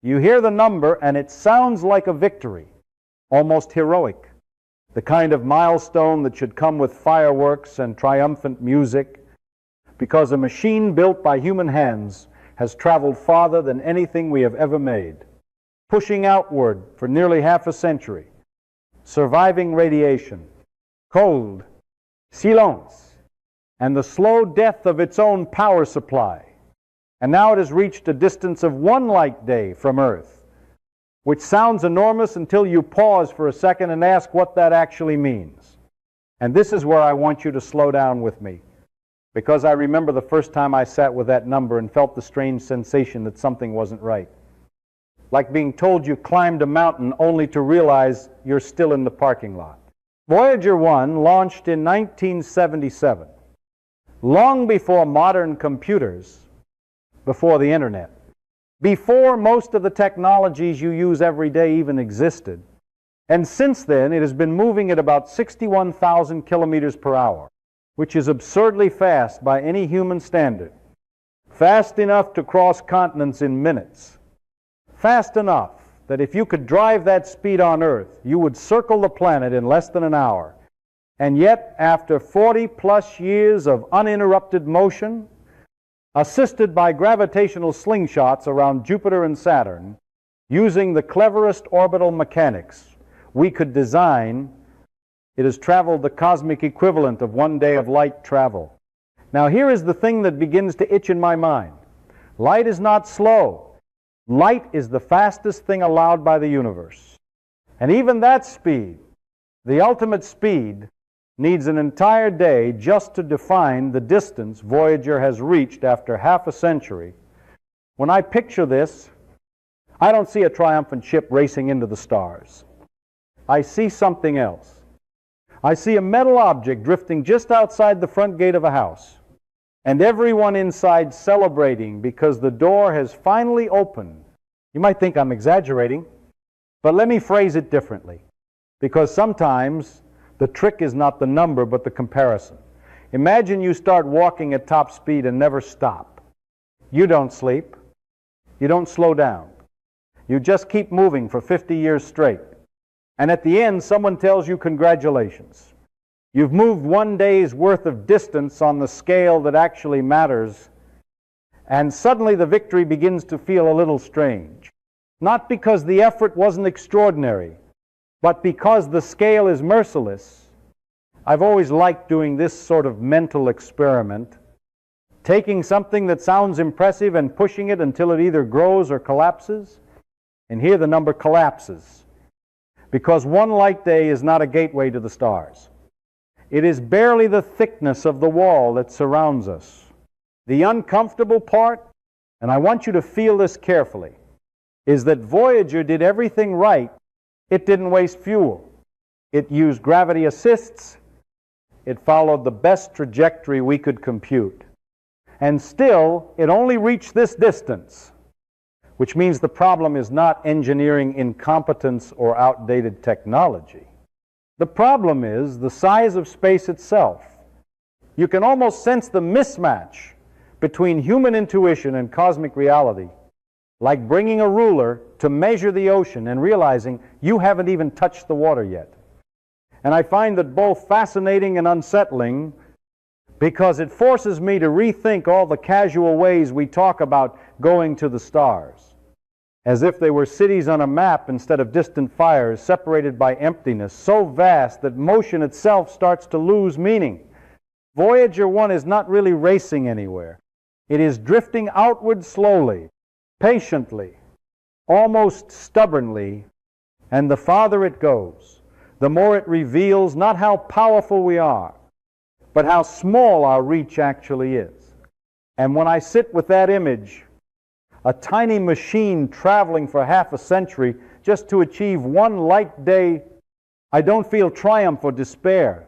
You hear the number and it sounds like a victory, almost heroic, the kind of milestone that should come with fireworks and triumphant music, because a machine built by human hands has traveled farther than anything we have ever made, pushing outward for nearly half a century, surviving radiation, cold, silence, and the slow death of its own power supply. And now it has reached a distance of 1 light day from Earth, which sounds enormous until you pause for a second and ask what that actually means. And this is where I want you to slow down with me, because I remember the first time I sat with that number and felt the strange sensation that something wasn't right. Like being told you climbed a mountain only to realize you're still in the parking lot. Voyager 1 launched in 1977, long before modern computers, before the internet, before most of the technologies you use every day even existed. And since then, it has been moving at about 61,000 kilometers per hour, which is absurdly fast by any human standard. Fast enough to cross continents in minutes. Fast enough that if you could drive that speed on Earth, you would circle the planet in less than an hour. And yet, after 40-plus years of uninterrupted motion, assisted by gravitational slingshots around Jupiter and Saturn, using the cleverest orbital mechanics we could design, it has traveled the cosmic equivalent of 1 day of light travel. Now here is the thing that begins to itch in my mind. Light is not slow. Light is the fastest thing allowed by the universe. And even that speed, the ultimate speed, needs an entire day just to define the distance Voyager has reached after half a century. When I picture this, I don't see a triumphant ship racing into the stars. I see something else. I see a metal object drifting just outside the front gate of a house, and everyone inside celebrating because the door has finally opened. You might think I'm exaggerating, but let me phrase it differently, because sometimes the trick is not the number, but the comparison. Imagine you start walking at top speed and never stop. You don't sleep. You don't slow down. You just keep moving for 50 years straight. And at the end, someone tells you, congratulations. You've moved 1 day's worth of distance on the scale that actually matters, and suddenly the victory begins to feel a little strange. Not because the effort wasn't extraordinary, but because the scale is merciless. I've always liked doing this sort of mental experiment, taking something that sounds impressive and pushing it until it either grows or collapses. And here the number collapses, because 1 light day is not a gateway to the stars. It is barely the thickness of the wall that surrounds us. The uncomfortable part, and I want you to feel this carefully, is that Voyager did everything right. It didn't waste fuel. It used gravity assists. It followed the best trajectory we could compute. And still, it only reached this distance, which means the problem is not engineering incompetence or outdated technology. The problem is the size of space itself. You can almost sense the mismatch between human intuition and cosmic reality, like bringing a ruler to measure the ocean and realizing you haven't even touched the water yet. And I find that both fascinating and unsettling, because it forces me to rethink all the casual ways we talk about going to the stars, as if they were cities on a map instead of distant fires separated by emptiness, so vast that motion itself starts to lose meaning. Voyager 1 is not really racing anywhere. It is drifting outward slowly, patiently, almost stubbornly, and the farther it goes, the more it reveals not how powerful we are, but how small our reach actually is. And when I sit with that image, a tiny machine traveling for half a century just to achieve 1 light day, I don't feel triumph or despair.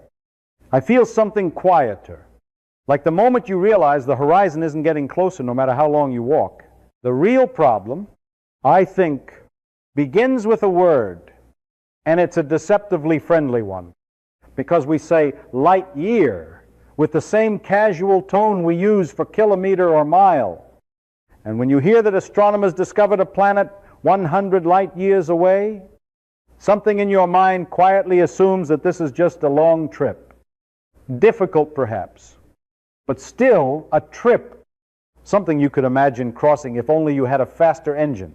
I feel something quieter, like the moment you realize the horizon isn't getting closer no matter how long you walk. The real problem, I think, begins with a word, and it's a deceptively friendly one, because we say light year with the same casual tone we use for kilometer or mile. And when you hear that astronomers discovered a planet 100 light years away, something in your mind quietly assumes that this is just a long trip. Difficult perhaps, but still a trip. Something you could imagine crossing if only you had a faster engine,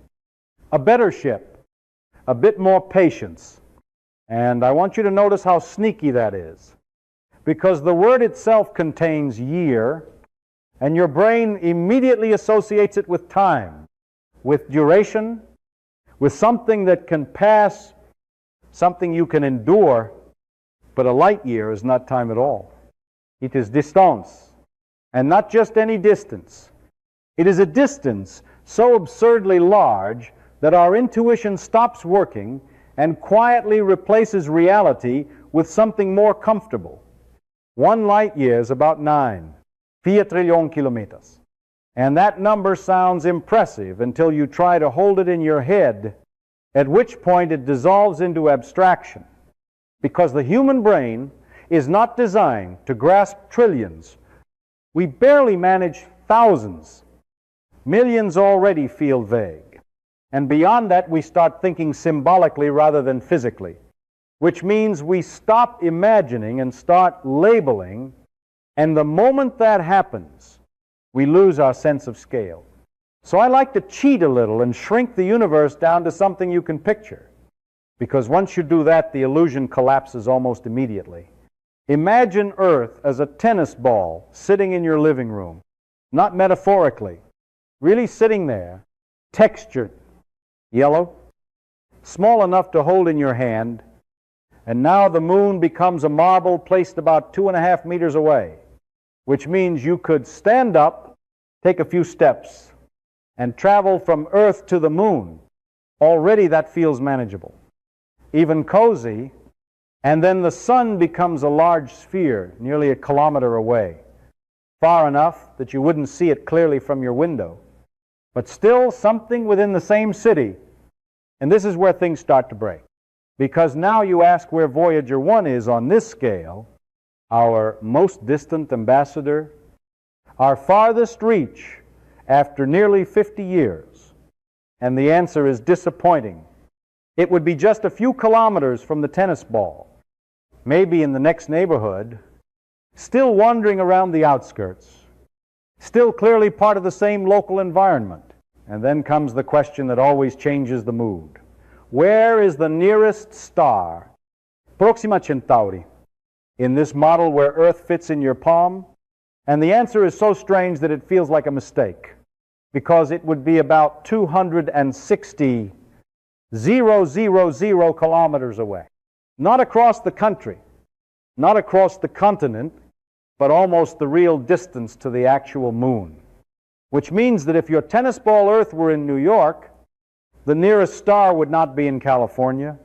a better ship, a bit more patience. And I want you to notice how sneaky that is, because the word itself contains year, and your brain immediately associates it with time, with duration, with something that can pass, something you can endure. But a light year is not time at all. It is distance, and not just any distance. It is a distance so absurdly large that our intuition stops working and quietly replaces reality with something more comfortable. 1 light year is about 4 trillion kilometers. And that number sounds impressive until you try to hold it in your head, at which point it dissolves into abstraction. Because the human brain is not designed to grasp trillions. We barely manage thousands. Millions already feel vague. And beyond that, we start thinking symbolically rather than physically, which means we stop imagining and start labeling, and the moment that happens, we lose our sense of scale. So I like to cheat a little and shrink the universe down to something you can picture, because once you do that, the illusion collapses almost immediately. Imagine Earth as a tennis ball sitting in your living room, not metaphorically, really sitting there, textured, yellow, small enough to hold in your hand, and now the moon becomes a marble placed about 2.5 meters away, which means you could stand up, take a few steps, and travel from Earth to the moon. Already that feels manageable, even cozy, and then the sun becomes a large sphere, nearly 1 kilometer away, far enough that you wouldn't see it clearly from your window, but still something within the same city. And this is where things start to break, because now you ask where Voyager 1 is on this scale, our most distant ambassador, our farthest reach after nearly 50 years. And the answer is disappointing. It would be just a few kilometers from the tennis ball, maybe in the next neighborhood, still wandering around the outskirts, still clearly part of the same local environment. And then comes the question that always changes the mood. Where is the nearest star, Proxima Centauri, in this model where Earth fits in your palm? And the answer is so strange that it feels like a mistake, because it would be about 260,000 kilometers away. Not across the country, not across the continent, but almost the real distance to the actual moon. Which means that if your tennis ball Earth were in New York, the nearest star would not be in California.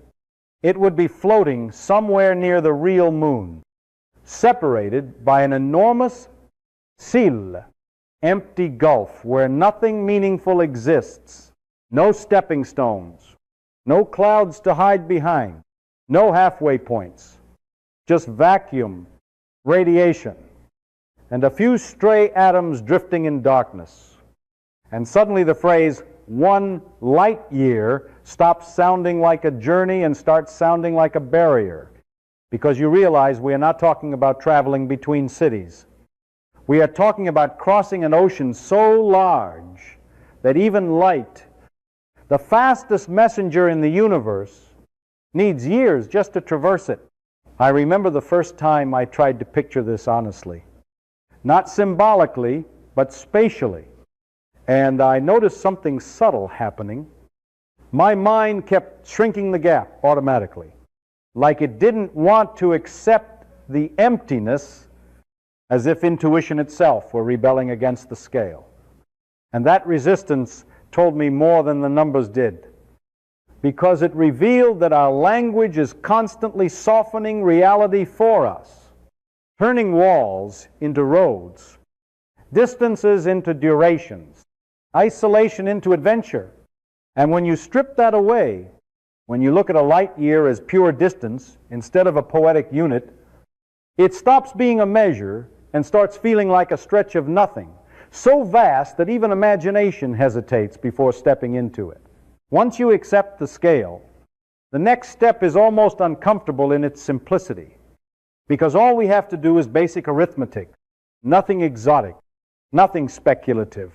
It would be floating somewhere near the real moon, separated by an enormous ciel, empty gulf where nothing meaningful exists. No stepping stones, no clouds to hide behind, no halfway points, just vacuum, radiation, and a few stray atoms drifting in darkness. And suddenly the phrase 1 light year stops sounding like a journey and starts sounding like a barrier, because you realize we are not talking about traveling between cities. We are talking about crossing an ocean so large that even light, the fastest messenger in the universe, needs years just to traverse it. I remember the first time I tried to picture this honestly. Not symbolically, but spatially. And I noticed something subtle happening. My mind kept shrinking the gap automatically, like it didn't want to accept the emptiness, as if intuition itself were rebelling against the scale. And that resistance told me more than the numbers did, because it revealed that our language is constantly softening reality for us, turning walls into roads, distances into durations, isolation into adventure. And when you strip that away, when you look at a light year as pure distance instead of a poetic unit, it stops being a measure and starts feeling like a stretch of nothing, so vast that even imagination hesitates before stepping into it. Once you accept the scale, the next step is almost uncomfortable in its simplicity, because all we have to do is basic arithmetic, nothing exotic, nothing speculative.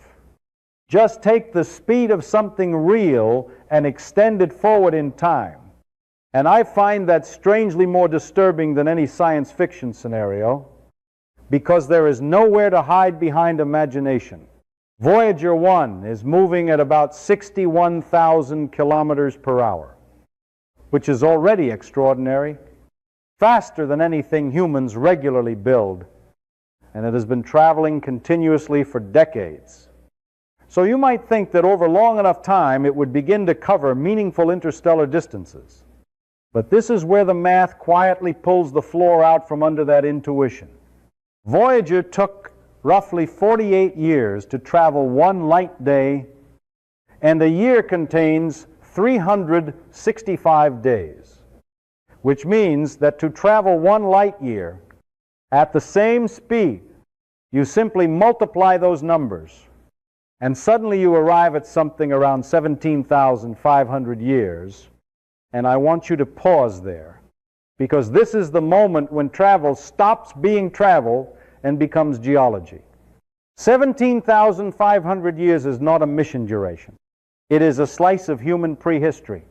Just take the speed of something real and extend it forward in time. And I find that strangely more disturbing than any science fiction scenario, because there is nowhere to hide behind imagination. Voyager 1 is moving at about 61,000 kilometers per hour, which is already extraordinary, faster than anything humans regularly build, and it has been traveling continuously for decades. So you might think that over long enough time it would begin to cover meaningful interstellar distances. But this is where the math quietly pulls the floor out from under that intuition. Voyager took roughly 48 years to travel one light day, and a year contains 365 days, which means that to travel one light year at the same speed, you simply multiply those numbers, and suddenly you arrive at something around 17,500 years. And I want you to pause there, because this is the moment when travel stops being travel and becomes geology. 17,500 years is not a mission duration. It is a slice of human prehistory.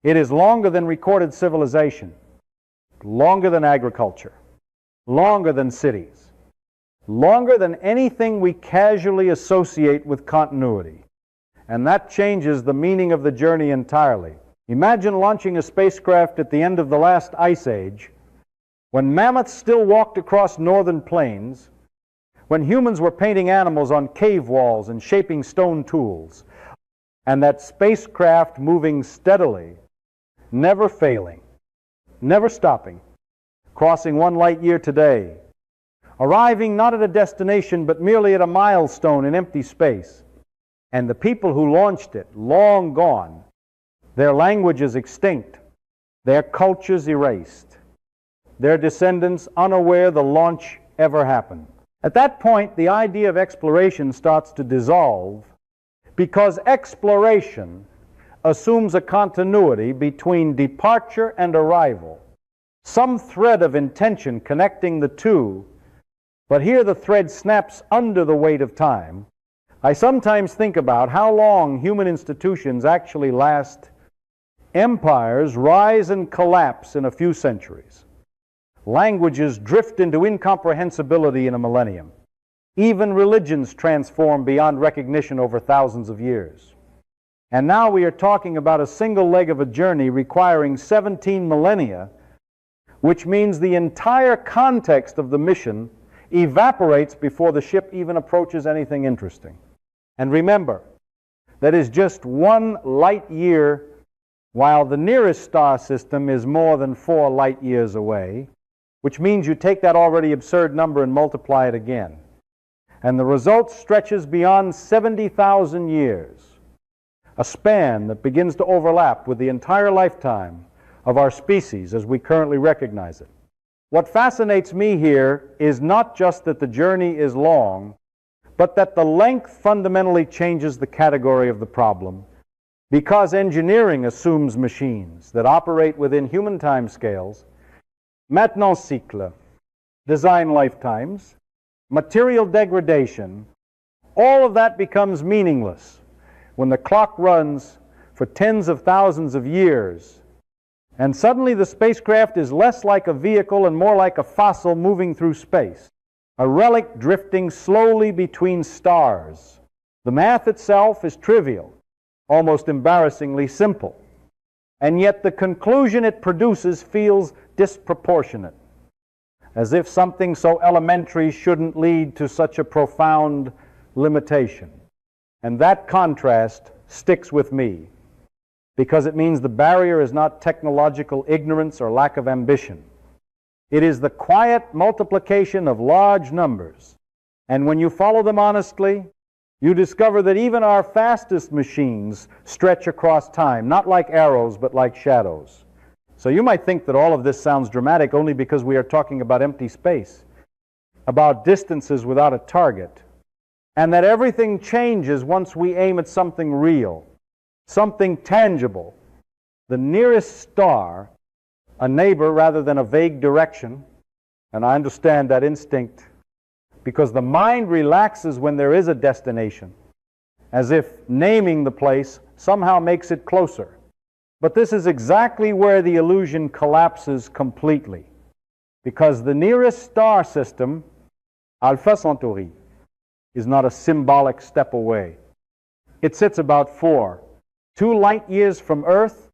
It is longer than recorded civilization, longer than agriculture, longer than cities, longer than anything we casually associate with continuity. And that changes the meaning of the journey entirely. Imagine launching a spacecraft at the end of the last ice age, when mammoths still walked across northern plains, when humans were painting animals on cave walls and shaping stone tools, and that spacecraft moving steadily, never failing, never stopping, crossing one light year today, arriving not at a destination but merely at a milestone in empty space, and the people who launched it long gone, their languages extinct, their cultures erased, their descendants unaware the launch ever happened. At that point, the idea of exploration starts to dissolve, because exploration assumes a continuity between departure and arrival, some thread of intention connecting the two, but here the thread snaps under the weight of time. I sometimes think about how long human institutions actually last. Empires rise and collapse in a few centuries. Languages drift into incomprehensibility in a millennium. Even religions transform beyond recognition over thousands of years. And now we are talking about a single leg of a journey requiring 17 millennia, which means the entire context of the mission evaporates before the ship even approaches anything interesting. And remember, that is just one light year, while the nearest star system is more than 4 light years away, which means you take that already absurd number and multiply it again. And the result stretches beyond 70,000 years, a span that begins to overlap with the entire lifetime of our species as we currently recognize it. What fascinates me here is not just that the journey is long, but that the length fundamentally changes the category of the problem, because engineering assumes machines that operate within human timescales, maintenance cycle, design lifetimes, material degradation. All of that becomes meaningless when the clock runs for tens of thousands of years, and suddenly the spacecraft is less like a vehicle and more like a fossil moving through space, a relic drifting slowly between stars. The math itself is trivial, almost embarrassingly simple, and yet the conclusion it produces feels disproportionate, as if something so elementary shouldn't lead to such a profound limitation. And that contrast sticks with me, because it means the barrier is not technological ignorance or lack of ambition. It is the quiet multiplication of large numbers, and when you follow them honestly, you discover that even our fastest machines stretch across time, not like arrows, but like shadows. So you might think that all of this sounds dramatic only because we are talking about empty space, about distances without a target, and that everything changes once we aim at something real, something tangible, the nearest star, a neighbor rather than a vague direction. And I understand that instinct, because the mind relaxes when there is a destination, as if naming the place somehow makes it closer. But this is exactly where the illusion collapses completely, because the nearest star system, Alpha Centauri, is not a symbolic step away. It sits about 2 light years from Earth,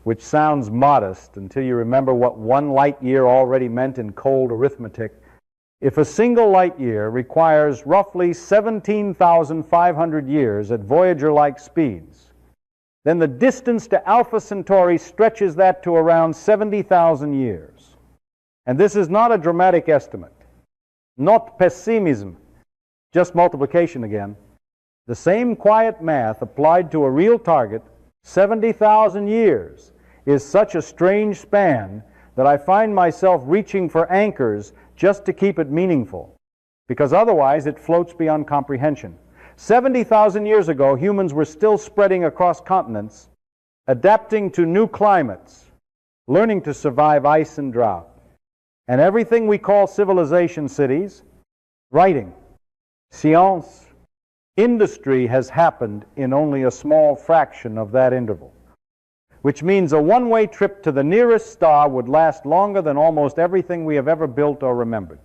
which sounds modest until you remember what 1 light year already meant in cold arithmetic. If a single light year requires roughly 17,500 years at Voyager-like speeds, then the distance to Alpha Centauri stretches that to around 70,000 years. And this is not a dramatic estimate, not pessimism, just multiplication again. The same quiet math applied to a real target, 70,000 years, is such a strange span that I find myself reaching for anchors just to keep it meaningful, because otherwise it floats beyond comprehension. 70,000 years ago, humans were still spreading across continents, adapting to new climates, learning to survive ice and drought. And everything we call civilization cities, writing, science, industry has happened in only a small fraction of that interval, which means a one-way trip to the nearest star would last longer than almost everything we have ever built or remembered.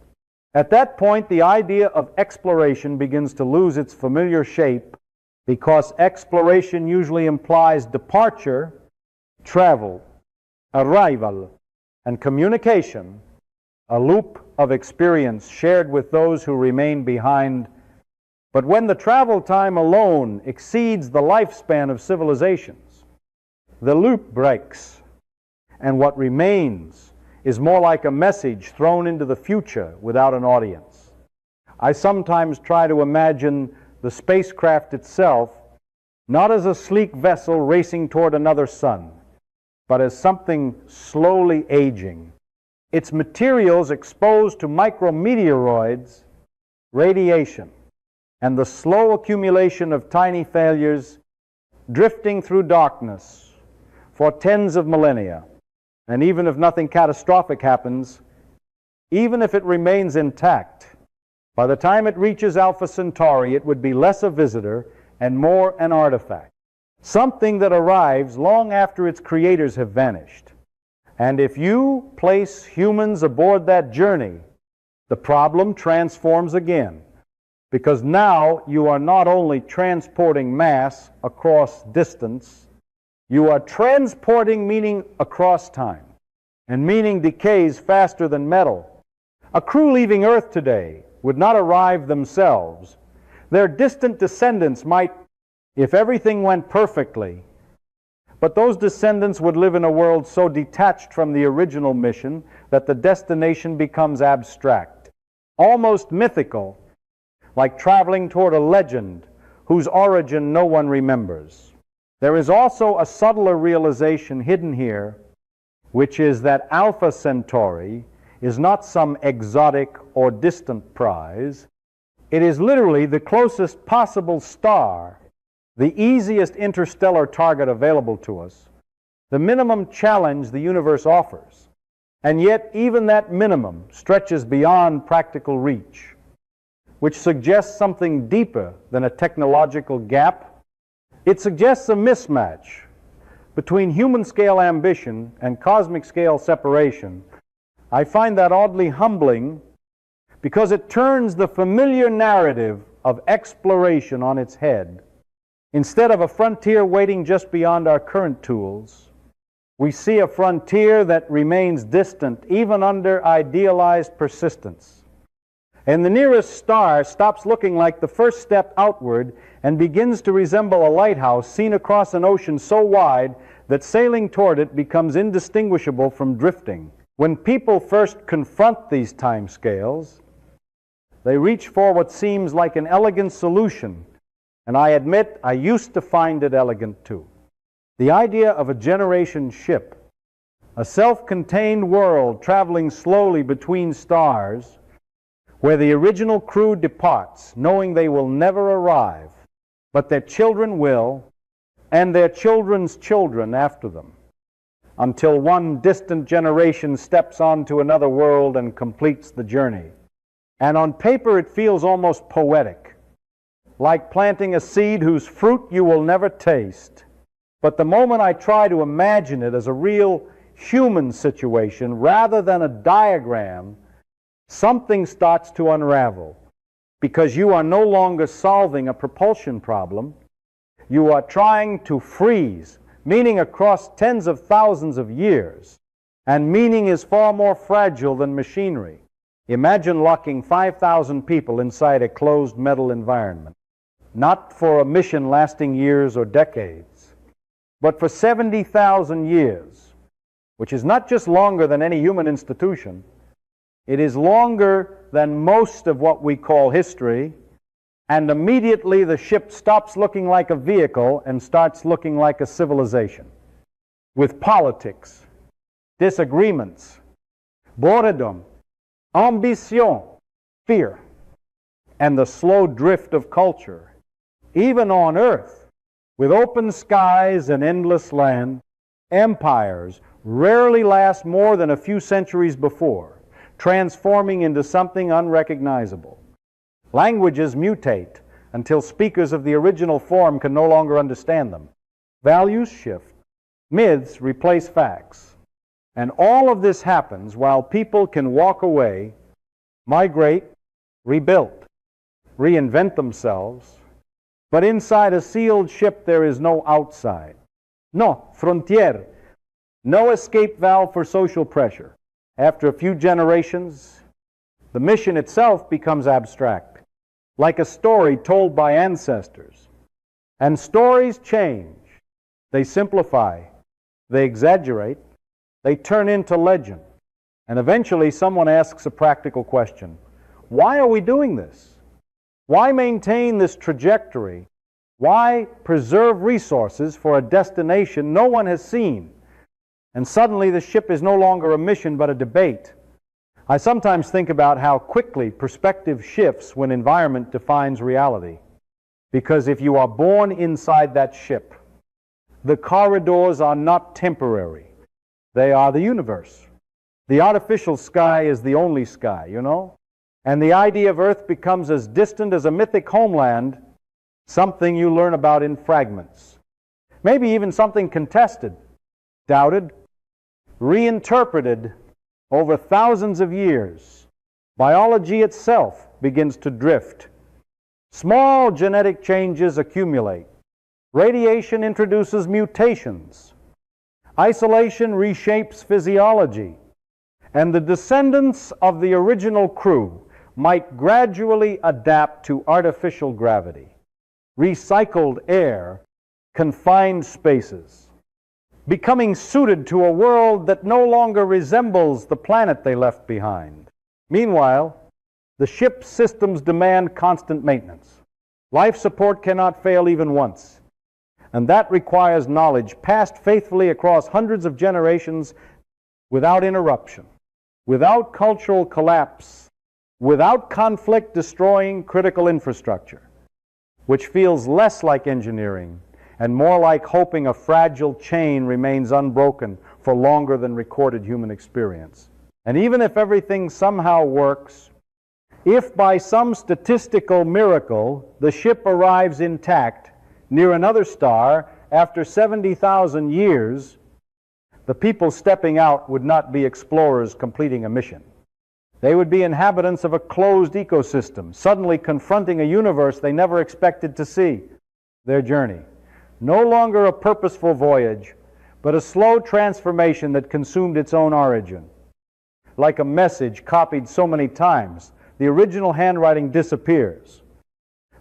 At that point, the idea of exploration begins to lose its familiar shape, because exploration usually implies departure, travel, arrival, and communication, a loop of experience shared with those who remain behind. But when the travel time alone exceeds the lifespan of civilizations, the loop breaks, and what remains is more like a message thrown into the future without an audience. I sometimes try to imagine the spacecraft itself not as a sleek vessel racing toward another sun, but as something slowly aging, its materials exposed to micrometeoroids, radiation, and the slow accumulation of tiny failures, drifting through darkness for tens of millennia. And even if nothing catastrophic happens, even if it remains intact, by the time it reaches Alpha Centauri, it would be less a visitor and more an artifact, something that arrives long after its creators have vanished. And if you place humans aboard that journey, the problem transforms again, because now you are not only transporting mass across distance, you are transporting meaning across time, and meaning decays faster than metal. A crew leaving Earth today would not arrive themselves. Their distant descendants might, if everything went perfectly, but those descendants would live in a world so detached from the original mission that the destination becomes abstract, almost mythical, like traveling toward a legend whose origin no one remembers. There is also a subtler realization hidden here, which is that Alpha Centauri is not some exotic or distant prize. It is literally the closest possible star, the easiest interstellar target available to us, the minimum challenge the universe offers. And yet even that minimum stretches beyond practical reach, which suggests something deeper than a technological gap. It suggests a mismatch between human-scale ambition and cosmic-scale separation. I find that oddly humbling, because it turns the familiar narrative of exploration on its head. Instead of a frontier waiting just beyond our current tools, we see a frontier that remains distant even under idealized persistence. And the nearest star stops looking like the first step outward and begins to resemble a lighthouse seen across an ocean so wide that sailing toward it becomes indistinguishable from drifting. When people first confront these time scales, they reach for what seems like an elegant solution, and I admit I used to find it elegant too. The idea of a generation ship, a self-contained world traveling slowly between stars, where the original crew departs, knowing they will never arrive, but their children will, and their children's children after them, until one distant generation steps onto another world and completes the journey. And on paper it feels almost poetic, like planting a seed whose fruit you will never taste. But the moment I try to imagine it as a real human situation rather than a diagram, something starts to unravel, because you are no longer solving a propulsion problem. You are trying to freeze meaning across tens of thousands of years, and meaning is far more fragile than machinery. Imagine locking 5,000 people inside a closed metal environment, not for a mission lasting years or decades, but for 70,000 years, which is not just longer than any human institution. It is longer than most of what we call history, and immediately the ship stops looking like a vehicle and starts looking like a civilization, with politics, disagreements, boredom, ambition, fear, and the slow drift of culture. Even on Earth, with open skies and endless land, empires rarely last more than a few centuries before, transforming into something unrecognizable. Languages mutate until speakers of the original form can no longer understand them. Values shift. Myths replace facts. And all of this happens while people can walk away, migrate, rebuild, reinvent themselves. But inside a sealed ship there is no outside. No frontiere. No escape valve for social pressure. After a few generations, the mission itself becomes abstract, like a story told by ancestors. And stories change. They simplify. They exaggerate. They turn into legend. And eventually someone asks a practical question. Why are we doing this? Why maintain this trajectory? Why preserve resources for a destination no one has seen? And suddenly the ship is no longer a mission but a debate. I sometimes think about how quickly perspective shifts when environment defines reality. Because if you are born inside that ship, the corridors are not temporary. They are the universe. The artificial sky is the only sky, you know? And the idea of Earth becomes as distant as a mythic homeland, something you learn about in fragments. Maybe even something contested, doubted, reinterpreted over thousands of years. Biology itself begins to drift. Small genetic changes accumulate. Radiation introduces mutations. Isolation reshapes physiology. And the descendants of the original crew might gradually adapt to artificial gravity, recycled air, confined spaces, becoming suited to a world that no longer resembles the planet they left behind. Meanwhile, the ship's systems demand constant maintenance. Life support cannot fail even once, and that requires knowledge passed faithfully across hundreds of generations without interruption, without cultural collapse, without conflict destroying critical infrastructure, which feels less like engineering and more like hoping a fragile chain remains unbroken for longer than recorded human experience. And even if everything somehow works, if by some statistical miracle the ship arrives intact near another star after 70,000 years, the people stepping out would not be explorers completing a mission. They would be inhabitants of a closed ecosystem, suddenly confronting a universe they never expected to see. Their journey, no longer a purposeful voyage, but a slow transformation that consumed its own origin. Like a message copied so many times, the original handwriting disappears,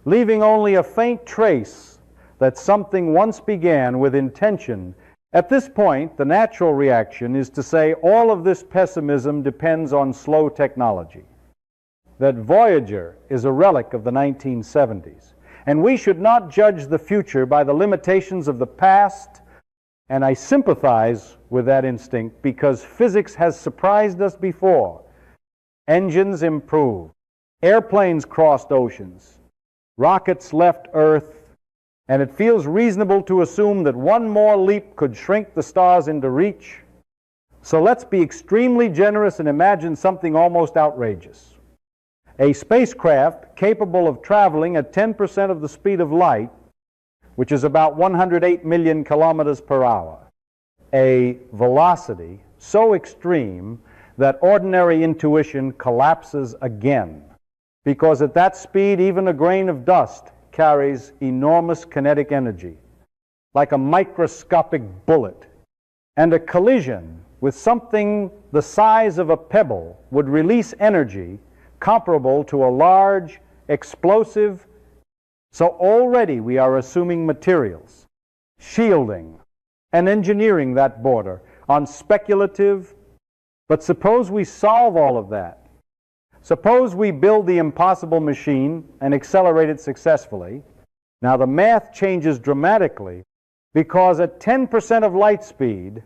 leaving only a faint trace that something once began with intention. At this point, the natural reaction is to say all of this pessimism depends on slow technology, that Voyager is a relic of the 1970s, and we should not judge the future by the limitations of the past. And I sympathize with that instinct because physics has surprised us before. Engines improved, airplanes crossed oceans, rockets left Earth, and it feels reasonable to assume that one more leap could shrink the stars into reach. So let's be extremely generous and imagine something almost outrageous. A spacecraft capable of traveling at 10% of the speed of light, which is about 108 million kilometers per hour. A velocity so extreme that ordinary intuition collapses again, because at that speed even a grain of dust carries enormous kinetic energy, like a microscopic bullet, and a collision with something the size of a pebble would release energy comparable to a large explosive. So already we are assuming materials, shielding, and engineering that border on speculative. But suppose we solve all of that. Suppose we build the impossible machine and accelerate it successfully. Now the math changes dramatically, because at 10% of light speed,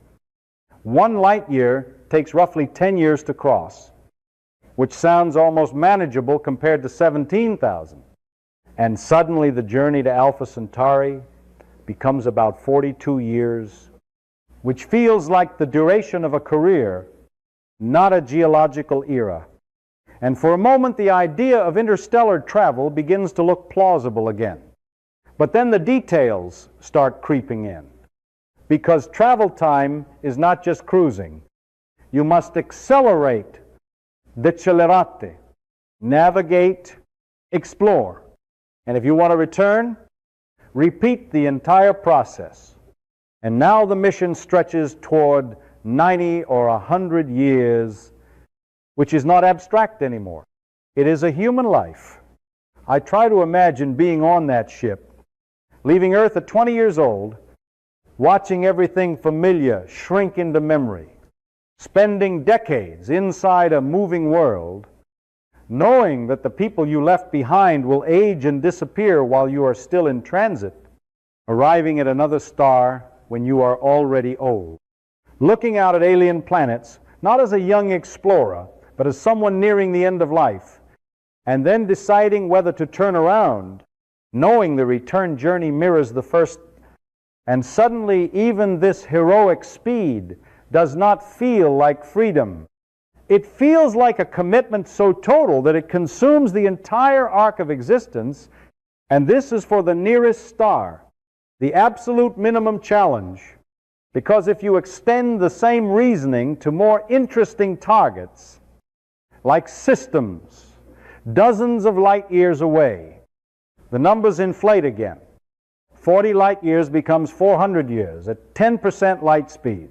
1 light year takes roughly 10 years to cross, which sounds almost manageable compared to 17,000. And suddenly the journey to Alpha Centauri becomes about 42 years, which feels like the duration of a career, not a geological era. And for a moment the idea of interstellar travel begins to look plausible again. But then the details start creeping in, because travel time is not just cruising. You must accelerate, decelerate, navigate, explore. And if you want to return, repeat the entire process. And now the mission stretches toward 90 or 100 years, which is not abstract anymore. It is a human life. I try to imagine being on that ship, leaving Earth at 20 years old, watching everything familiar shrink into memory, spending decades inside a moving world, knowing that the people you left behind will age and disappear while you are still in transit, arriving at another star when you are already old, looking out at alien planets, not as a young explorer, but as someone nearing the end of life, and then deciding whether to turn around, knowing the return journey mirrors the first. And suddenly even this heroic speed does not feel like freedom. It feels like a commitment so total that it consumes the entire arc of existence, and this is for the nearest star, the absolute minimum challenge, because if you extend the same reasoning to more interesting targets, like systems, dozens of light years away, the numbers inflate again. 40 light years becomes 400 years at 10% light speed,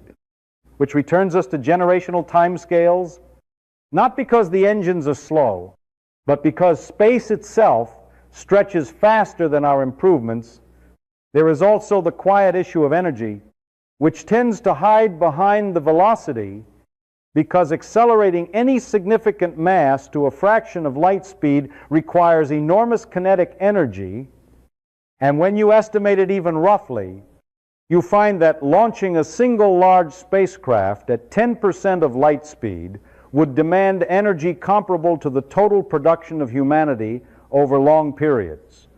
which returns us to generational timescales, not because the engines are slow, but because space itself stretches faster than our improvements. There is also the quiet issue of energy, which tends to hide behind the velocity, because accelerating any significant mass to a fraction of light speed requires enormous kinetic energy. And when you estimate it even roughly, you find that launching a single large spacecraft at 10% of light speed would demand energy comparable to the total production of humanity over long periods.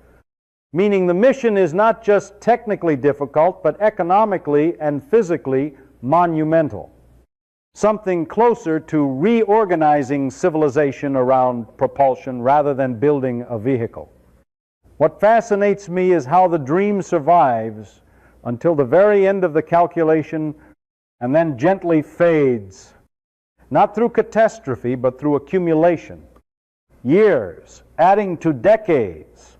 Meaning the mission is not just technically difficult, but economically and physically monumental. Something closer to reorganizing civilization around propulsion rather than building a vehicle. What fascinates me is how the dream survives until the very end of the calculation and then gently fades, not through catastrophe, but through accumulation. Years adding to decades,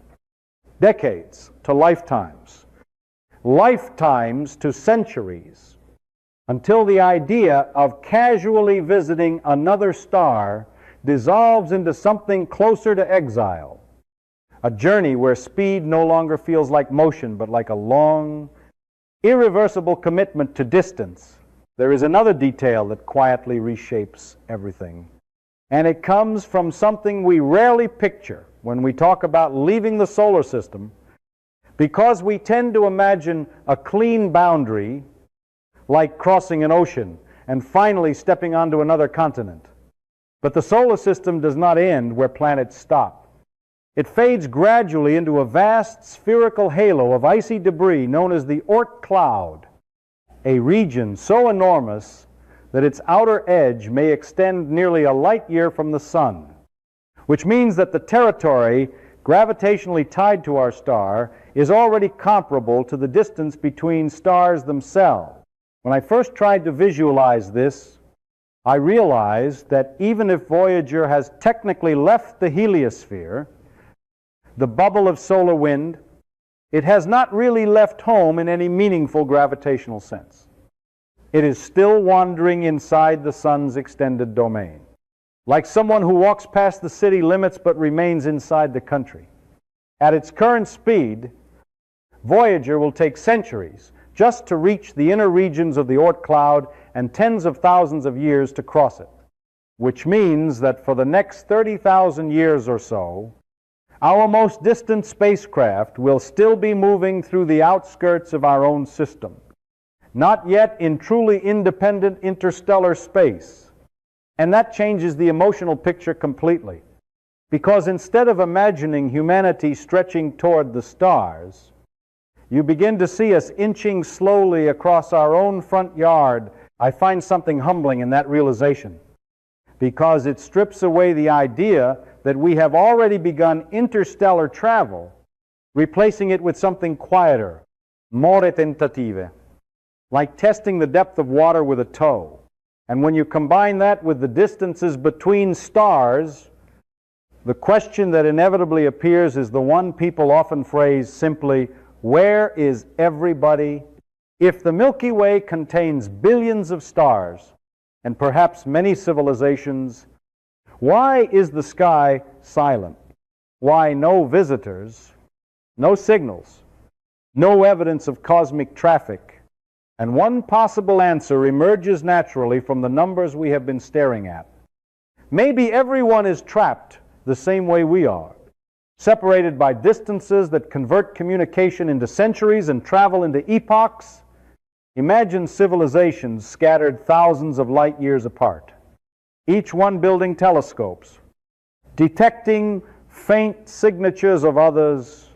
decades to lifetimes, lifetimes to centuries, until the idea of casually visiting another star dissolves into something closer to exile. A journey where speed no longer feels like motion, but like a long, irreversible commitment to distance. There is another detail that quietly reshapes everything. And it comes from something we rarely picture when we talk about leaving the solar system, because we tend to imagine a clean boundary, like crossing an ocean and finally stepping onto another continent. But the solar system does not end where planets stop. It fades gradually into a vast spherical halo of icy debris known as the Oort cloud, a region so enormous that its outer edge may extend nearly a light year from the sun, which means that the territory gravitationally tied to our star is already comparable to the distance between stars themselves. When I first tried to visualize this, I realized that even if Voyager has technically left the heliosphere, the bubble of solar wind, it has not really left home in any meaningful gravitational sense. It is still wandering inside the sun's extended domain, like someone who walks past the city limits but remains inside the country. At its current speed, Voyager will take centuries just to reach the inner regions of the Oort cloud and tens of thousands of years to cross it, which means that for the next 30,000 years or so, our most distant spacecraft will still be moving through the outskirts of our own system, not yet in truly independent interstellar space. And that changes the emotional picture completely, because instead of imagining humanity stretching toward the stars, you begin to see us inching slowly across our own front yard. I find something humbling in that realization, because it strips away the idea that we have already begun interstellar travel, replacing it with something quieter, more tentative, like testing the depth of water with a toe. And when you combine that with the distances between stars, the question that inevitably appears is the one people often phrase simply, where is everybody? If the Milky Way contains billions of stars, and perhaps many civilizations, why is the sky silent? Why no visitors, no signals, no evidence of cosmic traffic? And one possible answer emerges naturally from the numbers we have been staring at. Maybe everyone is trapped the same way we are, separated by distances that convert communication into centuries and travel into epochs. Imagine civilizations scattered thousands of light years apart, each one building telescopes, detecting faint signatures of others,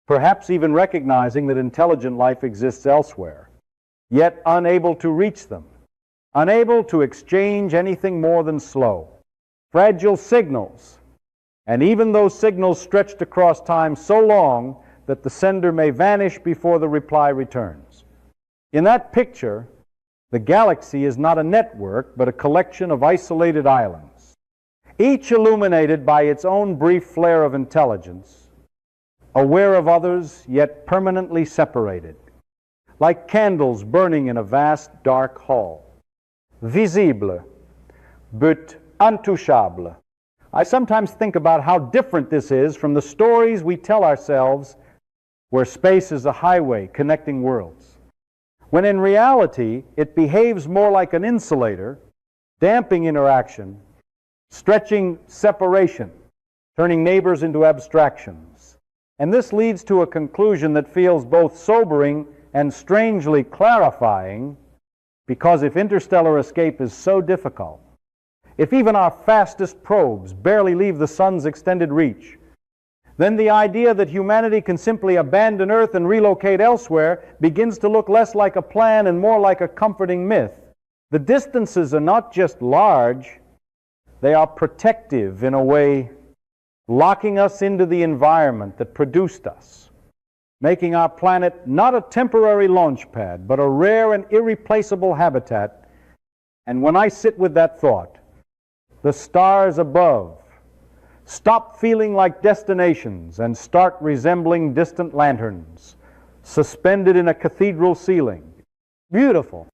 perhaps even recognizing that intelligent life exists elsewhere, yet unable to reach them, unable to exchange anything more than slow, fragile signals, and even those signals stretched across time so long that the sender may vanish before the reply returns. In that picture, the galaxy is not a network, but a collection of isolated islands, each illuminated by its own brief flare of intelligence, aware of others, yet permanently separated, like candles burning in a vast dark hall. Visible, but intouchable. I sometimes think about how different this is from the stories we tell ourselves where space is a highway connecting worlds, when in reality it behaves more like an insulator, damping interaction, stretching separation, turning neighbors into abstractions. And this leads to a conclusion that feels both sobering and strangely clarifying, because if interstellar escape is so difficult, if even our fastest probes barely leave the sun's extended reach, then the idea that humanity can simply abandon Earth and relocate elsewhere begins to look less like a plan and more like a comforting myth. The distances are not just large, they are protective in a way, locking us into the environment that produced us, making our planet not a temporary launch pad, but a rare and irreplaceable habitat. And when I sit with that thought, the stars above stop feeling like destinations and start resembling distant lanterns, suspended in a cathedral ceiling. Beautiful,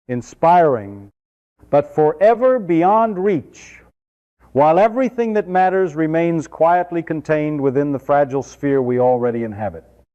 inspiring, but forever beyond reach, while everything that matters remains quietly contained within the fragile sphere we already inhabit.